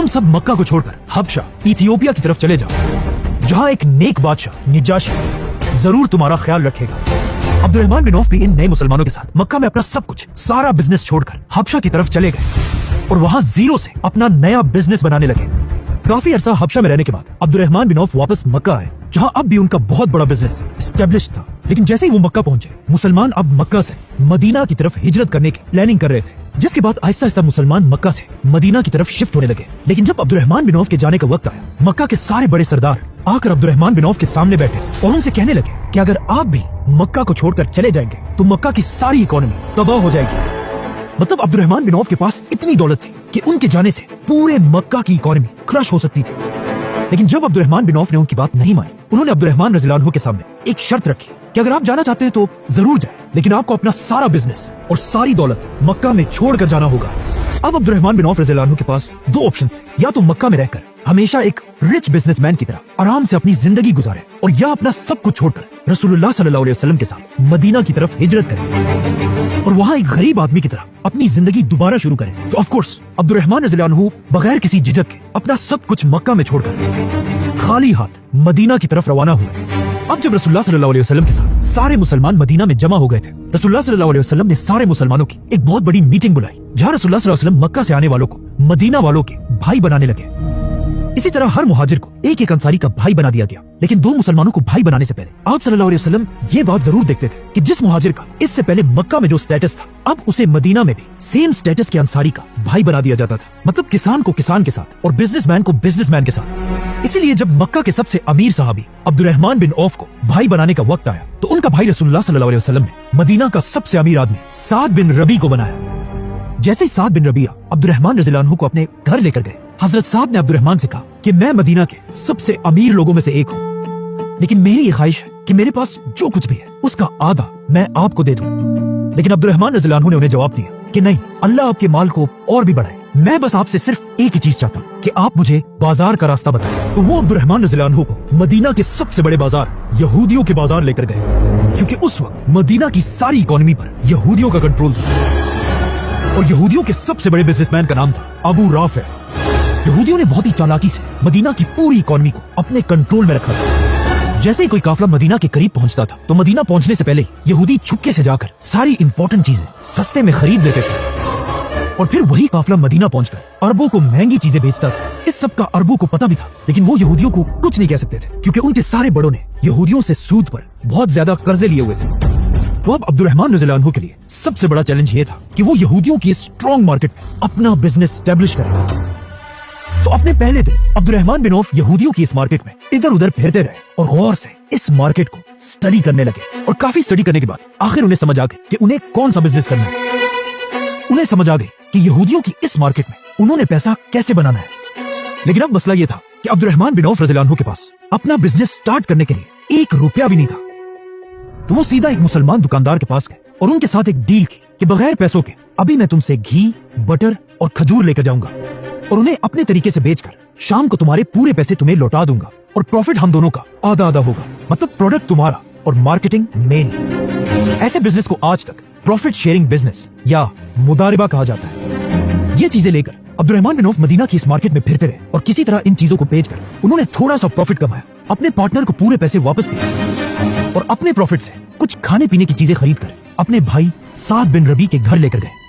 तुम सब मक्का को छोड़कर हबशा इथियोपिया की तरफ चले जाओ, जहाँ एक नेक बादशाह निजाशी जरूर तुम्हारा ख्याल रखेगा। अब्दुर्रहमान बिन औफ भी इन नए मुसलमानों के साथ मक्का में अपना सब कुछ, सारा बिजनेस छोड़कर हबशा की तरफ चले गए और वहाँ जीरो से अपना नया बिजनेस बनाने लगे। काफी अरसा हबशा में रहने के बाद अब्दुर्रहमान बिन औफ वापस मक्का आए, जहाँ अब भी उनका बहुत बड़ा बिजनेस एस्टेब्लिश था। लेकिन जैसे ही वो मक्का पहुंचे, मुसलमान अब मक्का से मदीना की तरफ हिजरत करने की प्लानिंग कर रहे थे, जिसके बाद आहिस्ता आहिस्ता मुसलमान मक्का से मदीना की तरफ शिफ्ट होने लगे। लेकिन जब अब्दुर्रहमान बिन औफ के जाने का वक्त आया, मक्का के सारे बड़े सरदार आकर अब्दुर्रहमान बिन औफ के सामने बैठे और उनसे कहने लगे कि अगर आप भी मक्का को छोड़कर चले जाएंगे तो मक्का की सारी इकोनॉमी तबाह हो जाएगी। मतलब अब्दुर्रहमान बिन औफ के पास इतनी दौलत थी कि उनके जाने से पूरे मक्का की इकोनॉमी क्रश हो सकती थी। लेकिन जब अब्दुर्रहमान बिन औफ ने उनकी बात नहीं मानी, उन्होंने अब्दुर्रहमान रज़ियल्लाहु अन्हु के सामने एक शर्त रखी कि अगर आप जाना चाहते हैं तो जरूर जाएं, लेकिन आपको अपना सारा बिजनेस और सारी दौलत मक्का में छोड़कर जाना होगा। अब अब्दुर्रहमान बिन औफ रज़ियल्लाहु अन्हु के पास दो ऑप्शन थे, या तो मक्का में रहकर हमेशा एक रिच बिजनेसमैन की तरह आराम से अपनी जिंदगी गुजारे, और या अपना सब कुछ छोड़कर रसूलुल्लाह सल्लल्लाहु अलैहि वसल्लम के साथ मदीना की तरफ हिजरत करें और वहाँ एक गरीब आदमी की तरह अपनी जिंदगी दोबारा शुरू करें। तो ऑफ कोर्स अब्दुर्रहमान रज़ियल्लाहु अन्हु बगैर किसी झिझक के अपना सब कुछ मक्का में छोड़कर खाली हाथ मदीना की तरफ रवाना हुए। अब जब रसूलुल्लाह सल्लल्लाहु अलैहि वसल्लम के साथ सारे मुसलमान मदीना में जमा हो गए थे, रसूलुल्लाह सल्लल्लाहु अलैहि वसल्लम ने सारे मुसलमानों की एक बहुत बड़ी मीटिंग बुलाई, जहाँ रसूलुल्लाह सल्लल्लाहु अलैहि वसल्लम मक्का से आने वालों को मदीना वालों के भाई बनाने लगे। इसी तरह हर मुहाजिर को एक एक अंसारी का भाई बना दिया गया। लेकिन दो मुसलमानों को भाई बनाने से पहले आप सल्लल्लाहु अलैहि वसल्लम ये बात जरूर देखते थे कि जिस मुहाजिर का इससे पहले मक्का में जो स्टेटस था, अब उसे मदीना में भी सेम स्टेटस के अंसारी का भाई बना दिया जाता था। मतलब किसान को किसान के साथ और बिजनेसमैन को बिजनेसमैन के साथ। इसीलिए जब मक्का के सबसे अमीर सहाबी अब्दुर्रहमान बिन औफ को भाई बनाने का वक्त आया, तो उनका भाई रसूलुल्लाह सल्लल्लाहु अलैहि वसल्लम ने मदीना का सबसे अमीर आदमी साद बिन रबी को बनाया। जैसे ही साद बिन रबिया अब्दुर्रहमान रज़ियल्लाहु अन्हु को अपने घर लेकर गए, हजरत साद ने अब्दुर्रहमान से कहा कि मैं मदीना के सबसे अमीर लोगों में से एक हूँ, लेकिन मेरी ये ख्वाहिश है कि मेरे पास जो कुछ भी है उसका आधा मैं आपको दे दूं। लेकिन अब्दुर्रहमान रज़ियल्लाहु अन्हु ने उन्हें जवाब दिया कि नहीं, अल्लाह आपके माल को और भी बढ़ाए, मैं बस आपसे सिर्फ एक ही चीज चाहता हूँ कि आप मुझे बाजार का रास्ता बताएं। तो वो अब्दुर्रहमान रज़ियल्लाहु अन्हु को मदीना के सबसे बड़े बाजार यहूदियों के बाजार लेकर गए, क्योंकि उस वक्त मदीना की सारी इकोनॉमी पर यहूदियों का कंट्रोल था और यहूदियों के सबसे बड़े बिजनेसमैन का नाम था अबू राफे। यहूदियों ने बहुत ही चालाकी से मदीना की पूरी इकोनॉमी को अपने कंट्रोल में रखा था। जैसे ही कोई काफिला मदीना के करीब पहुंचता था, तो मदीना पहुंचने से पहले यहूदी चुपके से जाकर सारी इंपॉर्टेंट चीजें सस्ते में खरीद लेते थे और फिर वही काफिला मदीना पहुंचकर अरबों को महंगी चीजें बेचता था। इस सब का अरबों को पता भी था, लेकिन वो यहूदियों को कुछ नहीं कह सकते थे, क्योंकि उनके सारे बड़ों ने यहूदियों से सूद पर बहुत ज्यादा कर्जे लिए हुए थे। तो अब अब्दुर्रहमान रज़ियल्लाहु अन्हु के लिए सबसे बड़ा चैलेंज ये था कि वो यहूदियों की स्ट्रॉन्ग मार्केट में अपना बिजनेस एस्टेब्लिश करें। तो अपने पहले दिन अब्दुर्रहमान बिन औफ यहूदियों की इस मार्केट में इधर उधर फिरते रहे और गौर से इस मार्केट को स्टडी करने लगे। और काफी स्टडी करने के बाद आखिर उन्हें समझ आ गई कि उन्हें कौन सा बिजनेस करना है। उन्हें समझ आ गई कि यहूदियों की इस मार्केट में उन्होंने पैसा कैसे बनाना है। लेकिन अब मसला ये था कि अब्दुर्रहमान बिन औफ रज़ियल्लाहु अन्हु के पास अपना बिजनेस स्टार्ट करने के लिए 1 रुपया भी नहीं था। तो वो सीधा एक मुसलमान दुकानदार के पास गए और उनके साथ एक डील की कि बगैर पैसों के अभी मैं तुमसे घी, बटर और खजूर लेकर जाऊंगा और उन्हें अपने तरीके से बेचकर शाम को तुम्हारे पूरे पैसे तुम्हें लौटा दूंगा और प्रॉफिट हम दोनों का आधा आधा होगा। मतलब प्रोडक्ट तुम्हारा और मार्केटिंग मेरी। ऐसे बिजनेस को आज तक प्रॉफिट शेयरिंग बिजनेस या मुदारिबा कहा जाता है। ये चीजें लेकर अब्दुर्रहमान बिन औफ मदीना की इस मार्केट में फिरते रहे और किसी तरह इन चीजों को बेचकर उन्होंने थोड़ा सा प्रॉफिट कमाया, अपने पार्टनर को पूरे पैसे वापस दिए और अपने प्रॉफिट से कुछ खाने पीने की चीजें खरीद कर अपने भाई साद बिन रबी के घर लेकर गए।